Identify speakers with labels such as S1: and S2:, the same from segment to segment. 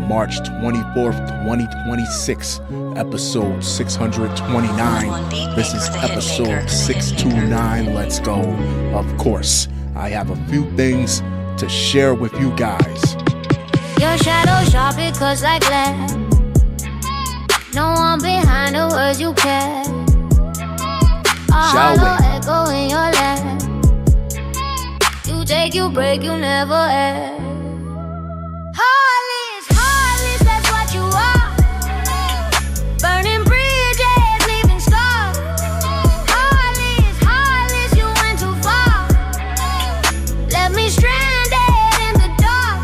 S1: March 24th, 2026, episode 629. This is episode 629. Let's go. Of course, I have a few things to share with you guys.
S2: Your shadow sharp because like glass. No one behind the words you care.
S1: Shall we?
S2: Echo in your laugh. You take, you break, you never end. Heartless, that's what you are. Burning bridges, leaving scars. Heartless, you went too far. Left me stranded in the dark.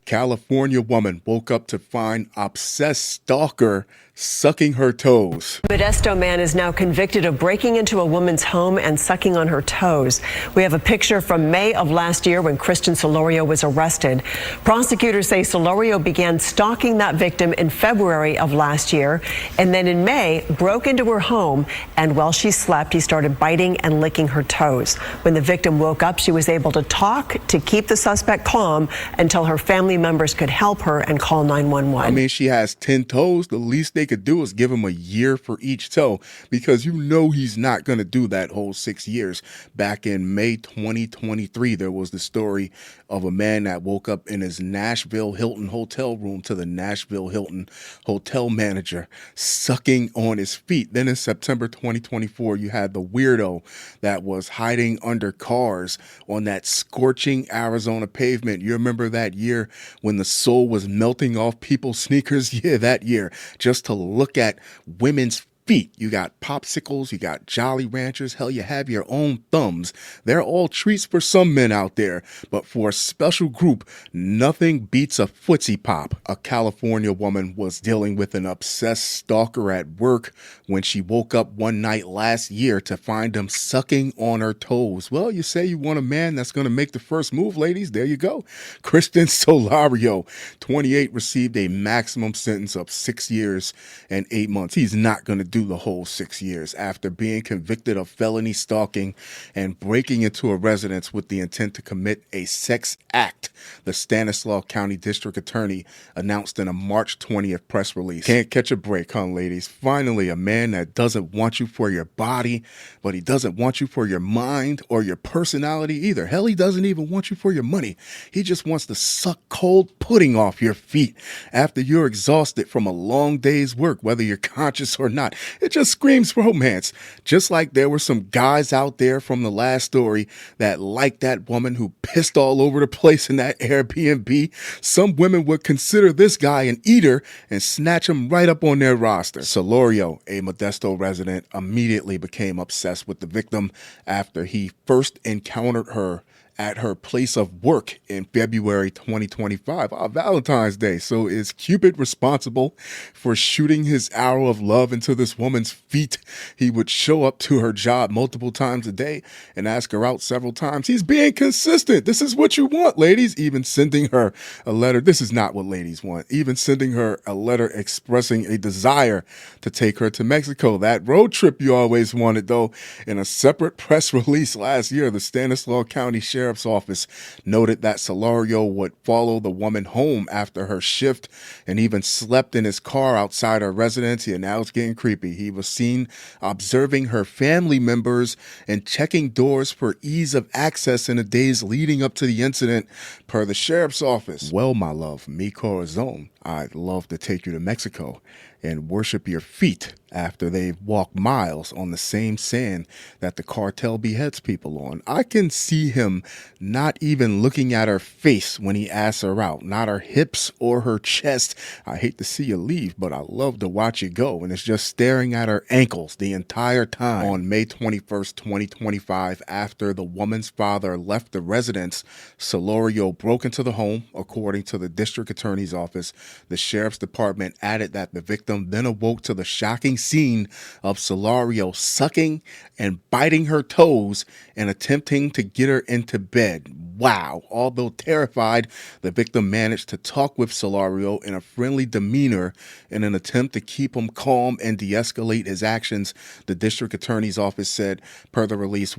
S1: California woman woke up to find obsessed stalker sucking her toes.
S3: Modesto man is now convicted of breaking into a woman's home and sucking on her toes. We have a picture from May of last year when Kristen Solorio was arrested. Prosecutors say Solorio began stalking that victim in February of last year, and then in May broke into her home, and while she slept, he started biting and licking her toes. When the victim woke up, she was able to talk to keep the suspect calm until her family members could help her and call 911.
S1: I mean, she has 10 toes. The least they could do is give him a year for each toe, because you know he's not going to do that whole 6 years. Back in May 2023, there was the story of a man that woke up in his Nashville Hilton hotel room to the Nashville Hilton hotel manager sucking on his feet. Then in September 2024, you had the weirdo that was hiding under cars on that scorching Arizona pavement. You remember that year when the sole was melting off people's sneakers? Yeah, that year, just to look at women's feet. You got popsicles, you got Jolly Ranchers, hell, you have your own thumbs. They're all treats for some men out there, but for a special group, nothing beats a footsie pop. A California woman was dealing with an obsessed stalker at work when she woke up one night last year to find him sucking on her toes. Well, you say you want a man that's going to make the first move, ladies. There you go. Kristen Solorio, 28, received a maximum sentence of 6 years and 8 months. He's not going to do the whole 6 years after being convicted of felony stalking and breaking into a residence with the intent to commit a sex act. The Stanislaus County District Attorney announced in a March 20th press release. Can't catch a break, huh, ladies? Finally, a man that doesn't want you for your body, but he doesn't want you for your mind or your personality either. Hell, he doesn't even want you for your money. He just wants to suck cold pudding off your feet after you're exhausted from a long day's work, whether you're conscious or not. It just screams romance. Just like there were some guys out there from the last story that liked that woman who pissed all over the place in that Airbnb, some women would consider this guy an eater and snatch him right up on their roster. Solorio, a Modesto resident, immediately became obsessed with the victim after he first encountered her at her place of work in February 2025, Valentine's Day. So is Cupid responsible for shooting his arrow of love into this woman's feet? He would show up to her job multiple times a day and ask her out several times. He's being consistent. This is what you want, ladies. Even sending her a letter. This is not what ladies want. Even sending her a letter expressing a desire to take her to Mexico. That road trip you always wanted, though. In a separate press release last year, the Stanislaus County Sheriff's Office noted that Solorio would follow the woman home after her shift and even slept in his car outside her residence. And now it's getting creepy. He was seen observing her family members and checking doors for ease of access in the days leading up to the incident, per the sheriff's office. Well, my love, mi corazón, I'd love to take you to Mexico and worship your feet after they've walked miles on the same sand that the cartel beheads people on. I can see him not even looking at her face when he asks her out, not her hips or her chest. I hate to see you leave, but I love to watch you go. And it's just staring at her ankles the entire time. On May 21st, 2025, after the woman's father left the residence, Solorio broke into the home. According to the district attorney's office, the sheriff's department added that the victim then awoke to the shocking scene of Solorio sucking and biting her toes and attempting to get her into bed. Wow. Although terrified, the victim managed to talk with Solario in a friendly demeanor in an attempt to keep him calm and de-escalate his actions, the district attorney's office said per the release.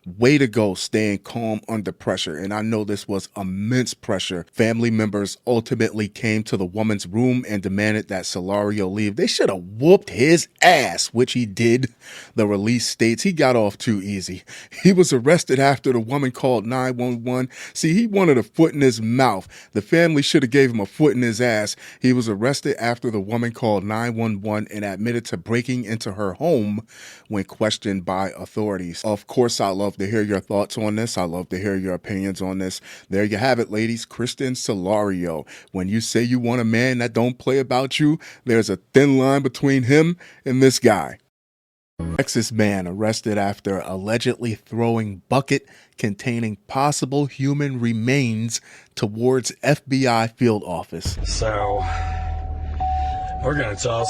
S1: Way to go, staying calm under pressure. And I know this was immense pressure. Family members ultimately came to the woman's room and demanded that Solario leave. They should have whooped his ass, which he did. The release states he got off too easy. He was arrested after the woman called 911. See, he wanted a foot in his mouth. The family should have gave him a foot in his ass. He was arrested after the woman called 911 and admitted to breaking into her home when questioned by authorities. Of course, I love to hear your thoughts on this. I love to hear your opinions on this. There you have it, ladies. Kristen Solario. When you say you want a man that don't play about you, there's a thin line between him and this guy. Texas man arrested after allegedly throwing bucket containing possible human remains towards FBI field office.
S4: So, we're gonna toss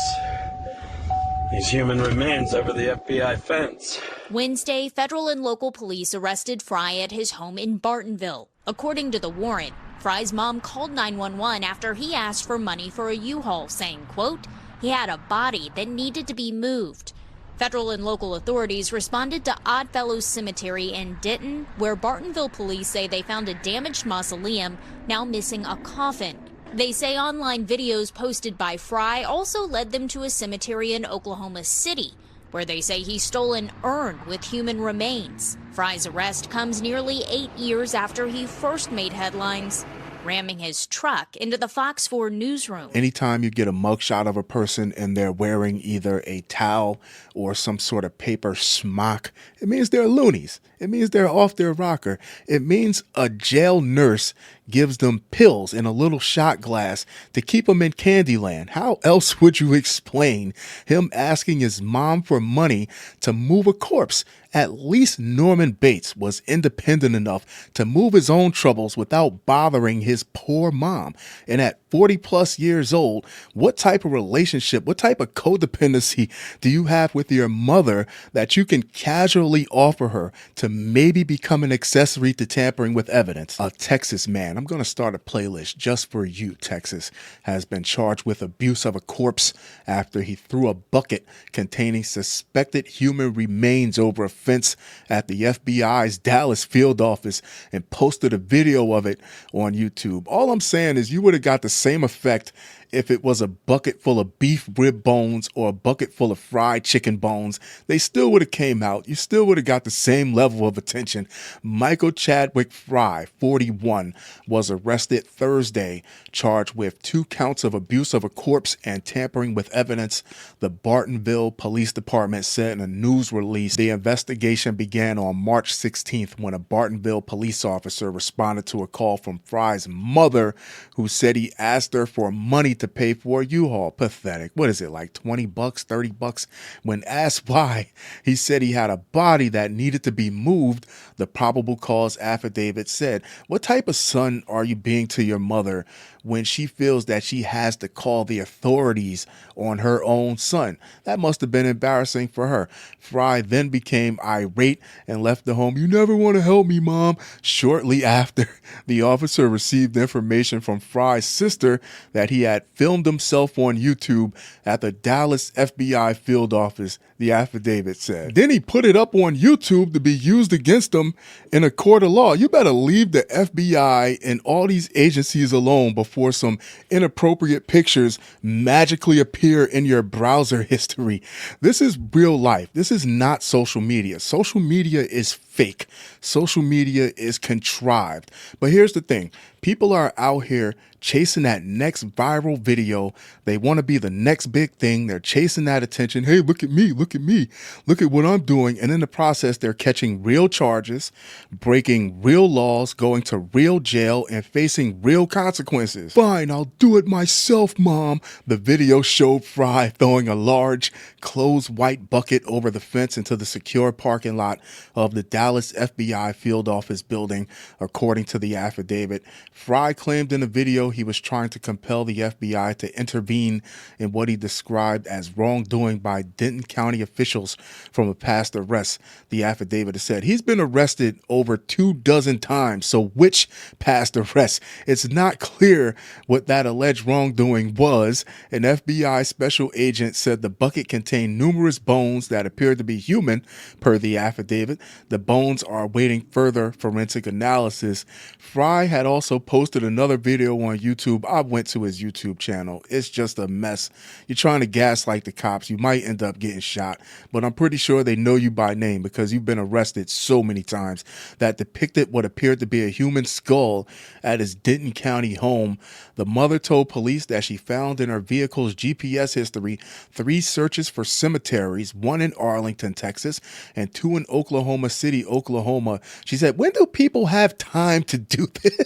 S4: these human remains over the FBI fence.
S5: Wednesday, federal and local police arrested Fry at his home in Bartonville. According to the warrant, Fry's mom called 911 after he asked for money for a U-Haul, saying, quote, he had a body that needed to be moved. Federal and local authorities responded to Oddfellows Cemetery in Denton, where Bartonville police say they found a damaged mausoleum, now missing a coffin. They say online videos posted by Fry also led them to a cemetery in Oklahoma City, where they say he stole an urn with human remains. Fry's arrest comes nearly 8 years after he first made headlines, ramming his truck into the Fox 4 newsroom.
S1: Anytime you get a mugshot of a person and they're wearing either a towel or some sort of paper smock, it means they're loonies. It means they're off their rocker. It means a jail nurse gives them pills in a little shot glass to keep them in Candyland. How else would you explain him asking his mom for money to move a corpse? At least Norman Bates was independent enough to move his own troubles without bothering his poor mom. And at 40 plus years old, what type of relationship, what type of codependency do you have with your mother that you can casually offer her to maybe become an accessory to tampering with evidence? A Texas man, I'm going to start a playlist just for you, Texas, has been charged with abuse of a corpse after he threw a bucket containing suspected human remains over a fence at the FBI's Dallas field office and posted a video of it on YouTube. All I'm saying is you would have got the same effect if it was a bucket full of beef rib bones or a bucket full of fried chicken bones. They still would have came out. You still would have got the same level of attention. Michael Chadwick Fry, 41, was arrested Thursday, charged with 2 counts of abuse of a corpse and tampering with evidence, the Bartonville Police Department said in a news release. The investigation began on March 16th when a Bartonville police officer responded to a call from Fry's mother, who said he asked her for money to pay for a U-Haul. Pathetic. What is it, like $20, $30? When asked why, he said he had a body that needed to be moved. The probable cause affidavit said, what type of son are you being to your mother when she feels that she has to call the authorities on her own son? That must have been embarrassing for her. Fry then became irate and left the home. You never want to help me, Mom. Shortly after, the officer received information from Fry's sister that he had filmed himself on YouTube at the Dallas FBI field office, the affidavit said. Then he put it up on YouTube to be used against him in a court of law. You better leave the FBI and all these agencies alone before some inappropriate pictures magically appear in your browser history. This is real life. This is not social media. Social media is fake. Social media is contrived. But here's the thing. People are out here chasing that next viral video. They want to be the next big thing. They're chasing that attention. Hey, look at me. Look at me. Look at what I'm doing. And in the process, they're catching real charges, breaking real laws, going to real jail, and facing real consequences. Fine, I'll do it myself, Mom. The video showed Fry throwing a large, closed white bucket over the fence into the secure parking lot of the Dallas Dallas FBI field office building, according to the affidavit. Fry claimed in the video he was trying to compel the FBI to intervene in what he described as wrongdoing by Denton County officials from a past arrest. The affidavit said he's been arrested over 24 times. So which past arrest? It's not clear what that alleged wrongdoing was. An FBI special agent said the bucket contained numerous bones that appeared to be human, per the affidavit. The bones are awaiting further forensic analysis. Fry had also posted another video on YouTube. I went to his YouTube channel. It's just a mess. You're trying to gaslight the cops. You might end up getting shot, but I'm pretty sure they know you by name because you've been arrested so many times. That depicted what appeared to be a human skull at his Denton County home. The mother told police that she found in her vehicle's GPS history 3 searches for cemeteries, 1 in Arlington, Texas, and 2 in Oklahoma City, Oklahoma. She said, when do people have time to do this?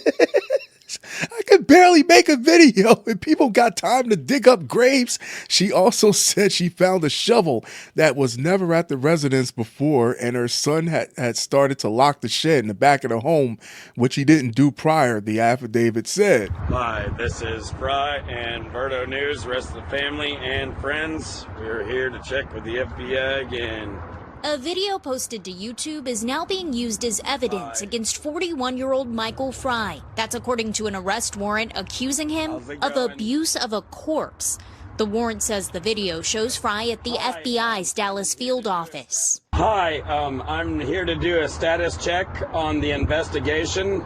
S1: I could barely make a video and people got time to dig up graves. She also said she found a shovel that was never at the residence before, and her son had started to lock the shed in the back of the home, which he didn't do prior, the affidavit said.
S4: Hi, this is Fry and Verdo News, rest of the family and friends. We're here to check with the FBI again.
S5: A video posted to YouTube is now being used as evidence against 41-year-old Michael Fry. That's according to an arrest warrant accusing him of abuse of a corpse. The warrant says the video shows Fry at the FBI's Dallas field office.
S4: Hi, I'm here to do a status check on the investigation.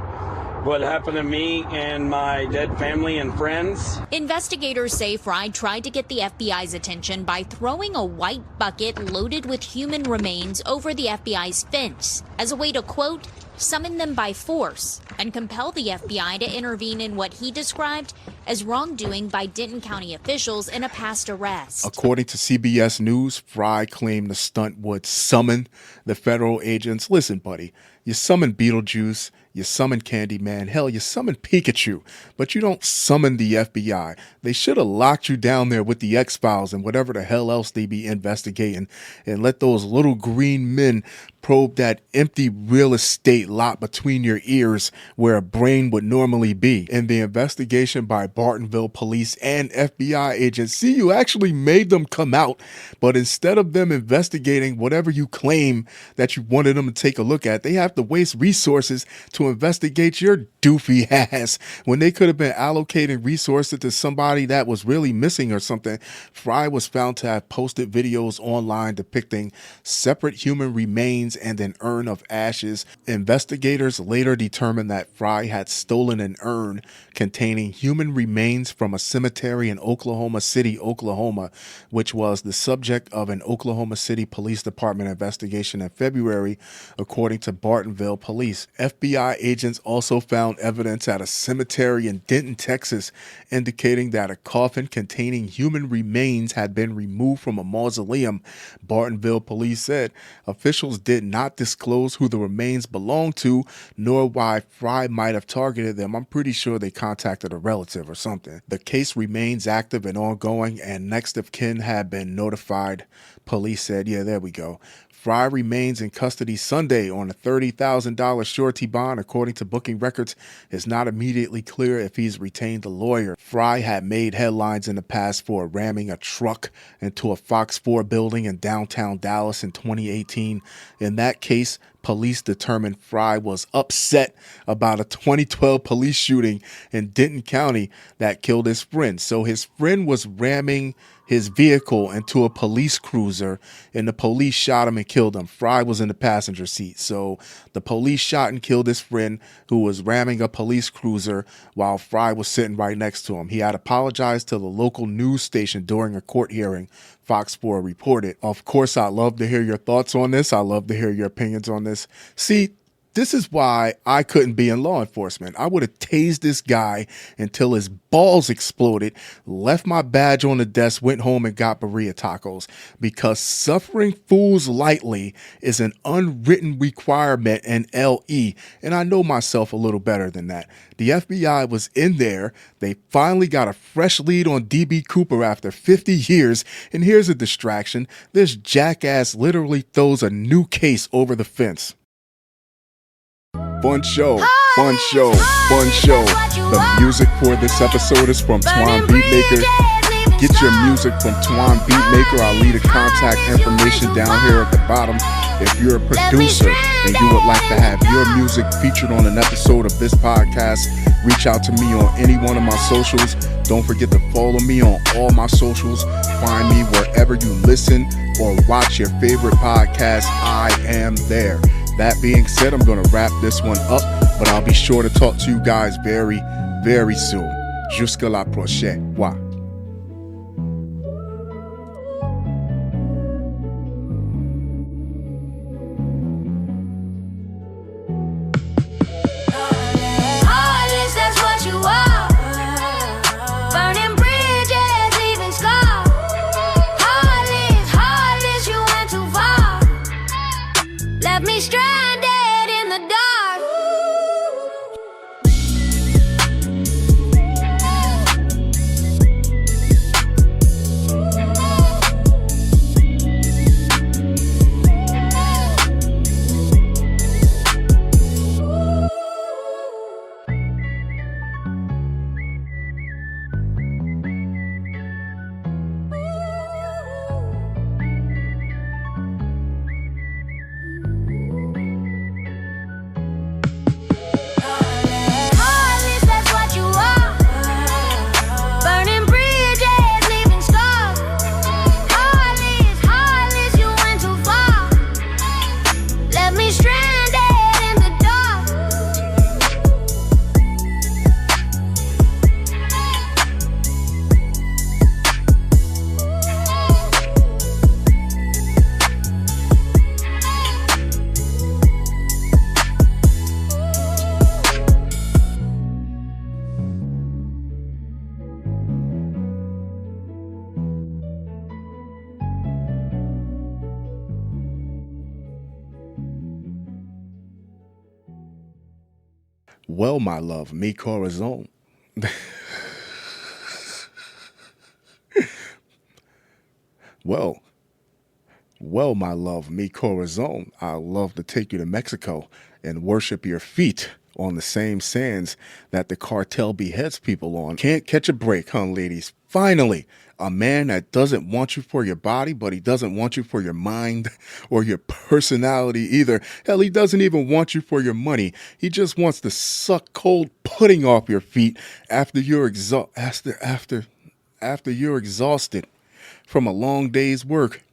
S4: What happened to me and my dead family and friends.
S5: Investigators say Fry tried to get the FBI's attention by throwing a white bucket loaded with human remains over the FBI's fence as a way to, quote, summon them by force and compel the FBI to intervene in what he described as wrongdoing by Denton County officials in a past arrest.
S1: According to CBS News, Fry claimed the stunt would summon the federal agents. Listen, buddy, you summon Beetlejuice, you summon Candyman, hell, you summon Pikachu, but you don't summon the FBI. They should have locked you down there with the X-Files and whatever the hell else they be investigating and let those little green men probe that empty real estate lot between your ears where a brain would normally be. In the investigation by Bartonville police and FBI agents, see, you actually made them come out, but instead of them investigating whatever you claim that you wanted them to take a look at, they have to waste resources to investigate your doofy ass when they could have been allocating resources to somebody that was really missing or something. Fry was found to have posted videos online depicting separate human remains and an urn of ashes. Investigators later determined that Fry had stolen an urn containing human remains from a cemetery in Oklahoma City, Oklahoma, which was the subject of an Oklahoma City Police Department investigation in February, according to Bartonville police. FBI agents also found evidence at a cemetery in Denton, Texas, indicating that a coffin containing human remains had been removed from a mausoleum. Bartonville police said officials did not disclose who the remains belonged to, nor why Fry might have targeted them. I'm pretty sure they contacted a relative or something. The case remains active and ongoing, and next of kin have been notified. Police said, yeah, there we go. Fry remains in custody Sunday on a $30,000 surety bond. According to booking records, it's not immediately clear if he's retained a lawyer. Fry had made headlines in the past for ramming a truck into a Fox 4 building in downtown Dallas in 2018. In that case, police determined Fry was upset about a 2012 police shooting in Denton County that killed his friend. So his friend was ramming his vehicle into a police cruiser, and the police shot him and killed him. Fry was in the passenger seat. So the police shot and killed his friend who was ramming a police cruiser while Fry was sitting right next to him. He had apologized to the local news station during a court hearing, Fox 4 reported. Of course, I'd love to hear your thoughts on this. I'd love to hear your opinions on this. See, this is why I couldn't be in law enforcement. I would have tased this guy until his balls exploded, left my badge on the desk, went home and got burrito tacos, because suffering fools lightly is an unwritten requirement in LE. And I know myself a little better than that. The FBI was in there. They finally got a fresh lead on DB Cooper after 50 years. And here's a distraction. This jackass literally throws a new case over the fence. Fun show. Fun show. Fun show. The music for this episode is from Twan Beatmaker. Get your music from Twan Beatmaker. I'll leave the contact information down here at the bottom. If you're a producer and you would like to have your music featured on an episode of this podcast, reach out to me on any one of my socials. Don't forget to follow me on all my socials. Find me wherever you listen or watch your favorite podcast. I am there. That being said, I'm going to wrap this one up, but I'll be sure to talk to you guys very, very soon. Jusqu'à la prochaine. Wow. Well, my love, mi corazon. Well, my love, mi corazon. I'd love to take you to Mexico and worship your feet on the same sands that the cartel beheads people on. Can't catch a break, huh, ladies? Finally, a man that doesn't want you for your body, but he doesn't want you for your mind or your personality either. Hell, he doesn't even want you for your money. He just wants to suck cold pudding off your feet after you're exhausted from a long day's work.